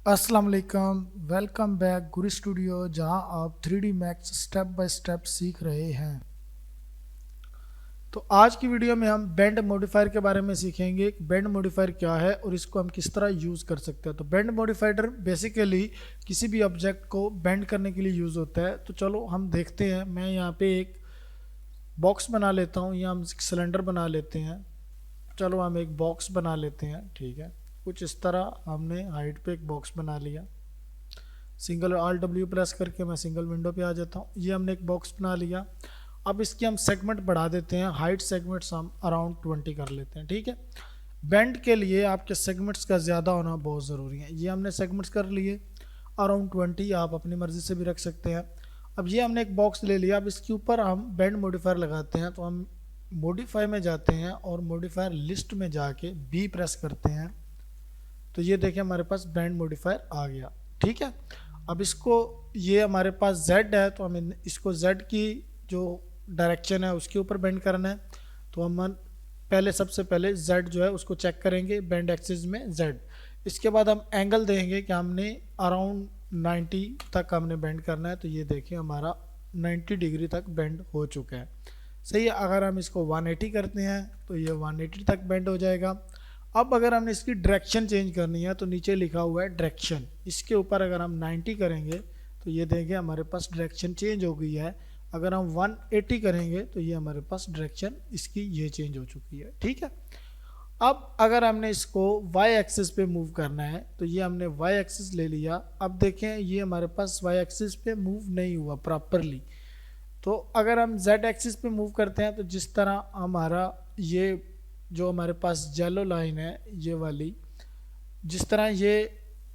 अस्सलाम वालेकुम। Welcome back गुरु studio, जहां आप 3D max step by step सीख रहे हैं। तो आज की वीडियो में हम बेंड मॉडिफायर के बारे में सीखेंगे। बेंड मॉडिफायर क्या है और इसको हम किस तरह यूज़ कर सकते हैं। तो बेंड मॉडिफायर बेसिकली किसी भी ऑब्जेक्ट को बेंड करने के लिए यूज़ होता है। तो चलो हम देखते हैं। मैं यहाँ पे एक बॉक्स बना लेता हूँ या हम सिलेंडर बना लेते हैं। चलो हम एक बॉक्स बना लेते हैं, ठीक है। कुछ इस तरह हमने हाइट पे एक बॉक्स बना लिया। सिंगल ऑल डब्ल्यू प्रेस करके मैं सिंगल विंडो पे आ जाता हूँ। ये हमने एक बॉक्स बना लिया। अब इसकी हम सेगमेंट बढ़ा देते हैं। हाइट सेगमेंट्स हम अराउंड 20 कर लेते हैं, ठीक है। बेंड के लिए आपके सेगमेंट्स का ज़्यादा होना बहुत ज़रूरी है। ये हमने सेगमेंट्स कर लिए अराउंड 20, आप अपनी मर्ज़ी से भी रख सकते हैं। अब ये हमने एक बॉक्स ले लिया। अब इसके ऊपर हम बेंड मॉडिफायर लगाते हैं। तो हम मॉडिफाई में जाते हैं और मॉडिफायर लिस्ट में जाके बी प्रेस करते हैं। तो ये देखिए हमारे पास बेंड मॉडिफायर आ गया, ठीक है। अब इसको, ये हमारे पास Z है तो हमें इसको Z की जो डायरेक्शन है उसके ऊपर बेंड करना है। तो हम पहले सबसे पहले Z जो है उसको चेक करेंगे बेंड एक्सिस में Z। इसके बाद हम एंगल देंगे कि हमने अराउंड 90 तक हमने बेंड करना है। तो ये देखिए हमारा 90 डिग्री तक बेंड हो चुका है, सही है। अगर हम इसको 180 करते हैं तो ये 180 तक बेंड हो जाएगा। अब अगर हमने इसकी डायरेक्शन चेंज करनी है तो नीचे लिखा हुआ है डायरेक्शन, इसके ऊपर अगर हम 90 करेंगे तो ये देखें हमारे पास डायरेक्शन चेंज हो गई है। अगर हम 180 करेंगे तो ये हमारे पास डायरेक्शन इसकी ये चेंज हो चुकी है, ठीक है। अब अगर हमने इसको y एक्सिस पे मूव करना है तो ये हमने y एक्सिस ले लिया। अब देखें ये हमारे पास y एक्सिस पे मूव नहीं हुआ प्रॉपरली। तो अगर हम z एक्सिस पे मूव करते हैं तो जिस तरह हमारा ये जो हमारे पास येलो लाइन है ये वाली, जिस तरह ये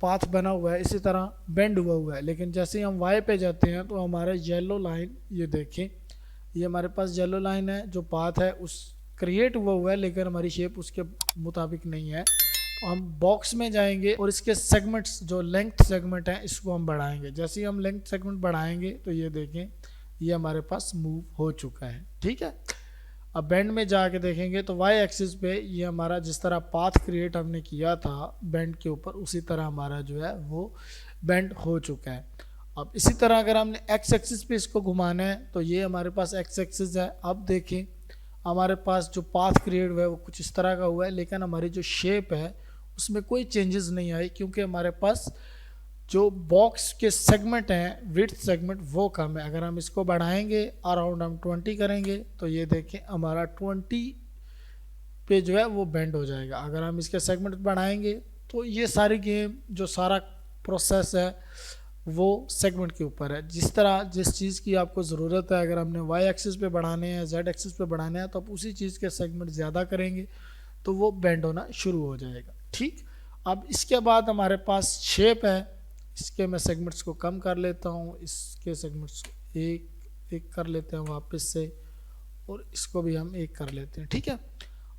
पाथ बना हुआ है इसी तरह बेंड हुआ है। लेकिन जैसे ही हम वाई पे जाते हैं तो हमारा येलो लाइन, ये देखें ये हमारे पास येलो लाइन है, जो पाथ है उस क्रिएट हुआ है, लेकिन हमारी शेप उसके मुताबिक नहीं है। तो हम बॉक्स में जाएंगे और इसके सेगमेंट्स, जो लेंथ सेगमेंट है इसको हम बढ़ाएंगे। जैसे ही हम लेंथ सेगमेंट बढ़ाएंगे तो ये देखें ये हमारे पास मूव हो चुका है, ठीक है। अब बेंड में जाके देखेंगे तो वाई एक्सिस पे ये हमारा जिस तरह पाथ क्रिएट हमने किया था बेंड के ऊपर, उसी तरह हमारा जो है वो बेंड हो चुका है। अब इसी तरह अगर हमने एक्स एक्सिस पे इसको घुमाना है तो ये हमारे पास एक्स एक्सिस है। अब देखें हमारे पास जो पाथ क्रिएट हुआ है वो कुछ इस तरह का हुआ है, लेकिन हमारी जो शेप है उसमें कोई चेंजेस नहीं आई, क्योंकि हमारे पास जो बॉक्स के सेगमेंट हैं विड्थ सेगमेंट वो कम है। अगर हम इसको बढ़ाएंगे अराउंड हम 20 करेंगे तो ये देखें हमारा 20 पे जो है वो बेंड हो जाएगा। अगर हम इसके सेगमेंट बढ़ाएंगे तो ये सारी गेम जो सारा प्रोसेस है वो सेगमेंट के ऊपर है। जिस तरह जिस चीज़ की आपको ज़रूरत है, अगर हमने वाई एक्सिस पे बढ़ाने हैं जेड एक्सिस पे बढ़ाने हैं तो आप उसी चीज़ के सेगमेंट ज़्यादा करेंगे तो वो बेंड होना शुरू हो जाएगा, ठीक। अब इसके बाद हमारे पास शेप है, इसके मैं सेगमेंट्स को कम कर लेता हूँ, इसके सेगमेंट्स को एक एक कर लेते हैं वापस से, और इसको भी हम एक कर लेते हैं, ठीक है।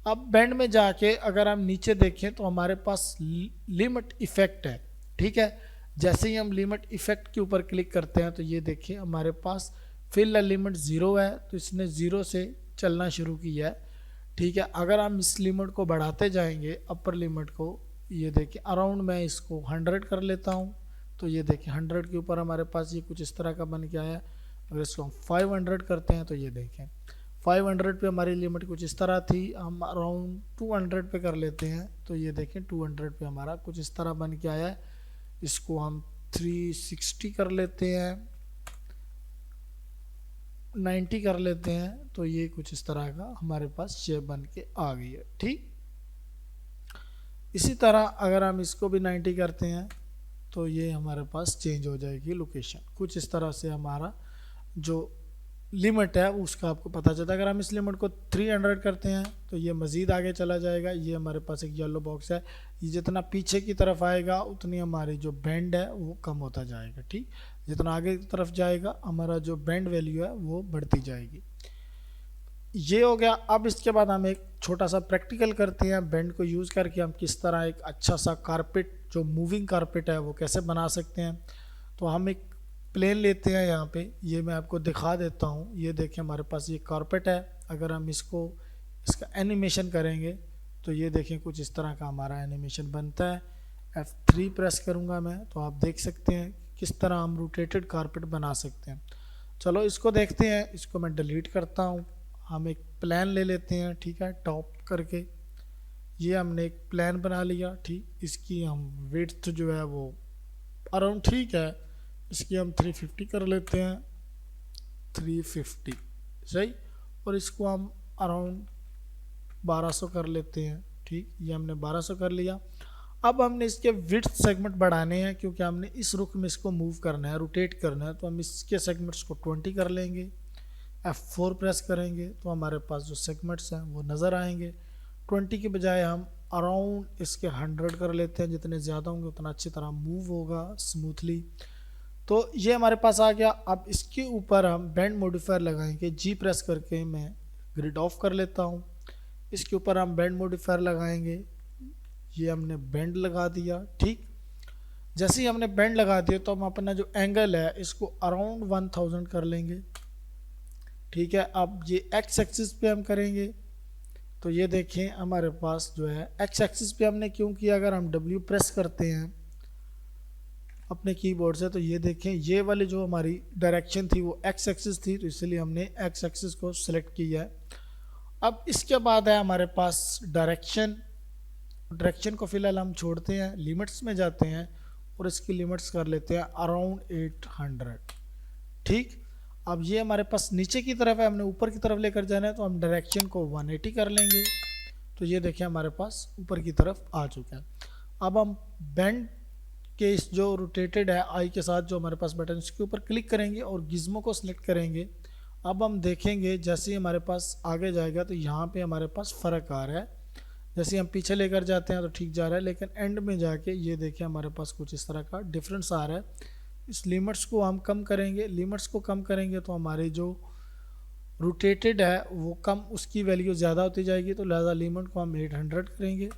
अब बेंड में जाके अगर हम नीचे देखें तो हमारे पास लिमिट इफेक्ट है, ठीक है। जैसे ही हम लिमिट इफेक्ट के ऊपर क्लिक करते हैं तो ये देखिए हमारे पास फिल लिमिट 0 है, तो इसने 0 से चलना शुरू किया है, ठीक है। अगर हम इस लिमिट को बढ़ाते जाएंगे अपर लिमिट को, ये देखिए अराउंड मैं इसको 100 कर लेता हूँ। तो ये देखिए 100 के ऊपर हमारे पास ये कुछ इस तरह का बन के आया है। अगर इसको हम 500 करते हैं तो ये देखें 500 पे हमारी लिमिट कुछ इस तरह थी, हम अराउंड 200 पे कर लेते हैं तो ये देखें 200 पे हमारा कुछ इस तरह बन के आया है। इसको हम 360 कर लेते हैं, 90 कर लेते हैं तो ये कुछ इस तरह का हमारे पास शेप बन के आ गई है, ठीक। इसी तरह अगर हम इसको भी 90 करते हैं तो ये हमारे पास चेंज हो जाएगी लोकेशन। कुछ इस तरह से हमारा जो लिमिट है उसका आपको पता चलता है। अगर हम इस लिमिट को 300 करते हैं तो ये मज़ीद आगे चला जाएगा। ये हमारे पास एक येलो बॉक्स है, ये जितना पीछे की तरफ आएगा उतनी हमारी जो बेंड है वो कम होता जाएगा, ठीक। जितना आगे की तरफ जाएगा हमारा जो बेंड वैल्यू है वो बढ़ती जाएगी। ये हो गया। अब इसके बाद हम एक छोटा सा प्रैक्टिकल करते हैं, बेंड को यूज़ करके हम किस तरह एक अच्छा सा कारपेट, जो मूविंग कारपेट है वो कैसे बना सकते हैं। तो हम एक प्लेन लेते हैं, यहाँ पे ये मैं आपको दिखा देता हूँ। ये देखें हमारे पास ये कारपेट है। अगर हम इसको इसका एनिमेशन करेंगे तो ये देखें कुछ इस तरह का हमारा एनिमेशन बनता है। F3 प्रेस करूँगा मैं तो आप देख सकते हैं किस तरह हम रोटेटेड कारपेट बना सकते हैं। चलो इसको देखते हैं, इसको मैं डिलीट करता हूँ। हम एक प्लान ले लेते हैं, ठीक है, टॉप करके ये हमने एक प्लान बना लिया। ठीक, इसकी हम विड्थ जो है वो अराउंड ठीक है, इसकी हम 350 कर लेते हैं, 350 सही। और इसको हम अराउंड 1200 कर लेते हैं। ठीक, ये हमने 1200 कर लिया। अब हमने इसके विड्थ सेगमेंट बढ़ाने हैं क्योंकि हमने इस रुख में इसको मूव करना है, रोटेट करना है, तो हम इसके सेगमेंट्स को 20 कर लेंगे। F4 प्रेस करेंगे तो हमारे पास जो सेगमेंट्स हैं वो नज़र आएंगे। 20 के बजाय हम अराउंड इसके 100 कर लेते हैं, जितने ज़्यादा होंगे उतना अच्छी तरह मूव होगा स्मूथली। तो ये हमारे पास आ गया। अब इसके ऊपर हम बेंड मॉडिफायर लगाएंगे, जी प्रेस करके मैं ग्रिड ऑफ कर लेता हूँ। इसके ऊपर हम बेंड मॉडिफायर लगाएंगे, ये हमने बेंड लगा दिया। ठीक, जैसे ही हमने बेंड लगा दिया तो हम अपना जो एंगल है इसको अराउंड 1000 कर लेंगे। ठीक है, अब ये एक्स एक्सिस पे हम करेंगे तो ये देखें हमारे पास जो है एक्स एक्सिस पे हमने क्यों किया, अगर हम W प्रेस करते हैं अपने कीबोर्ड से तो ये देखें ये वाली जो हमारी डायरेक्शन थी वो एक्स एक्सिस थी, तो इसलिए हमने एक्स एक्सिस को सिलेक्ट किया है। अब इसके बाद है हमारे पास डायरेक्शन को फिलहाल हम छोड़ते हैं, लिमिट्स में जाते हैं और इसकी लिमिट्स कर लेते हैं अराउंड 800। ठीक, अब ये हमारे पास नीचे की तरफ है, हमने ऊपर की तरफ लेकर जाना है तो हम डायरेक्शन को 180 कर लेंगे। तो ये देखिए हमारे पास ऊपर की तरफ आ चुका है। अब हम बेंड के इस जो रोटेटेड है आई के साथ जो हमारे पास बटन, इसके ऊपर क्लिक करेंगे और गिज्मो को सिलेक्ट करेंगे। अब हम देखेंगे जैसे ही हमारे पास आगे जाएगा तो यहाँ पे हमारे पास फ़र्क आ रहा है। जैसे हम पीछे लेकर जाते हैं तो ठीक जा रहा है, लेकिन एंड में जाके ये देखिए हमारे पास कुछ इस तरह का डिफरेंस आ रहा है। इस लिमिट्स को हम कम करेंगे, लिमिट्स को कम करेंगे तो हमारी जो रोटेटेड है वो कम, उसकी वैल्यू ज़्यादा होती जाएगी, तो लिहाजा लिमिट को हम 800 करेंगे।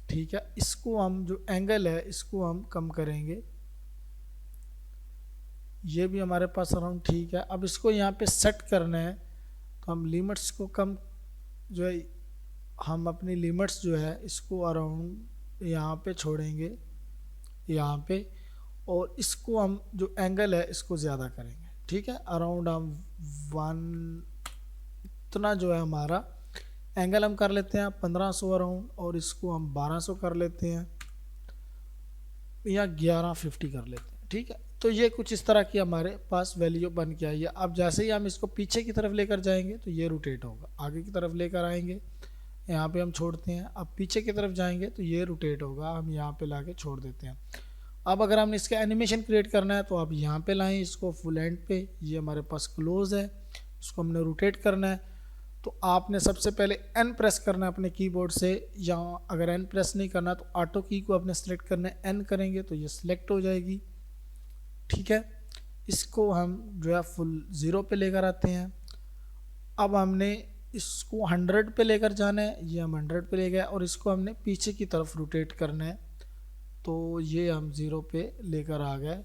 ठीक है, इसको हम जो एंगल है इसको हम कम करेंगे, ये भी हमारे पास अराउंड ठीक है। अब इसको यहाँ पे सेट करना है तो हम लिमिट्स को कम जो है, हम अपनी लिमिट्स जो है इसको अराउंड यहाँ पे छोड़ेंगे, यहाँ पे, और इसको हम जो एंगल है इसको ज़्यादा करेंगे। ठीक है, अराउंड हम 1 इतना जो है हमारा एंगल हम कर लेते हैं 1500 अराउंड, और इसको हम 1200 कर लेते हैं या 1150 कर लेते हैं। ठीक है, तो ये कुछ इस तरह की हमारे पास वैल्यू बन के आई है। अब जैसे ही हम इसको पीछे की तरफ लेकर जाएंगे तो ये रोटेट होगा, आगे की तरफ लेकर आएंगे यहाँ पे हम छोड़ते हैं, अब पीछे की तरफ जाएंगे तो ये रोटेट होगा, हम यहाँ पे लाके छोड़ देते हैं। अब अगर हमने इसका एनिमेशन क्रिएट करना है तो आप यहाँ पे लाएं इसको फुल एंड पे, ये हमारे पास क्लोज है, इसको हमने रोटेट करना है तो आपने सबसे पहले N प्रेस करना है अपने कीबोर्ड से, या अगर N प्रेस नहीं करना तो ऑटो की को आपने सेलेक्ट करना है, N करेंगे तो ये सिलेक्ट हो जाएगी। ठीक है, इसको हम जो है फुल 0 पे लेकर आते हैं। अब हमने इसको 100 पे लेकर जाना है, ये हम 100 पे ले गए, और इसको हमने पीछे की तरफ रोटेट करना है तो ये हम 0 पे लेकर आ गए,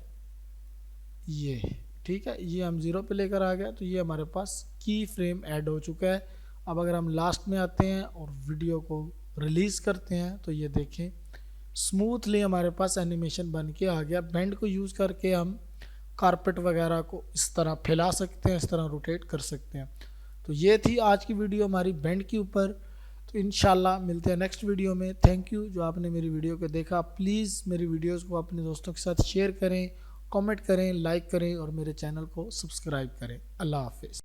ये ठीक है, ये हम 0 पे लेकर आ गए तो ये हमारे पास की फ्रेम ऐड हो चुका है। अब अगर हम लास्ट में आते हैं और वीडियो को रिलीज़ करते हैं तो ये देखें स्मूथली हमारे पास एनिमेशन बन के आ गया। बेंड को यूज़ करके हम कारपेट वगैरह को इस तरह फैला सकते हैं, इस तरह रोटेट कर सकते हैं। तो ये थी आज की वीडियो हमारी बेंड के ऊपर। तो इंशाल्लाह मिलते हैं नेक्स्ट वीडियो में। थैंक यू जो आपने मेरी वीडियो को देखा। प्लीज़ मेरी वीडियोस को अपने दोस्तों के साथ शेयर करें, कमेंट करें, लाइक करें और मेरे चैनल को सब्सक्राइब करें। अल्लाह हाफिज़।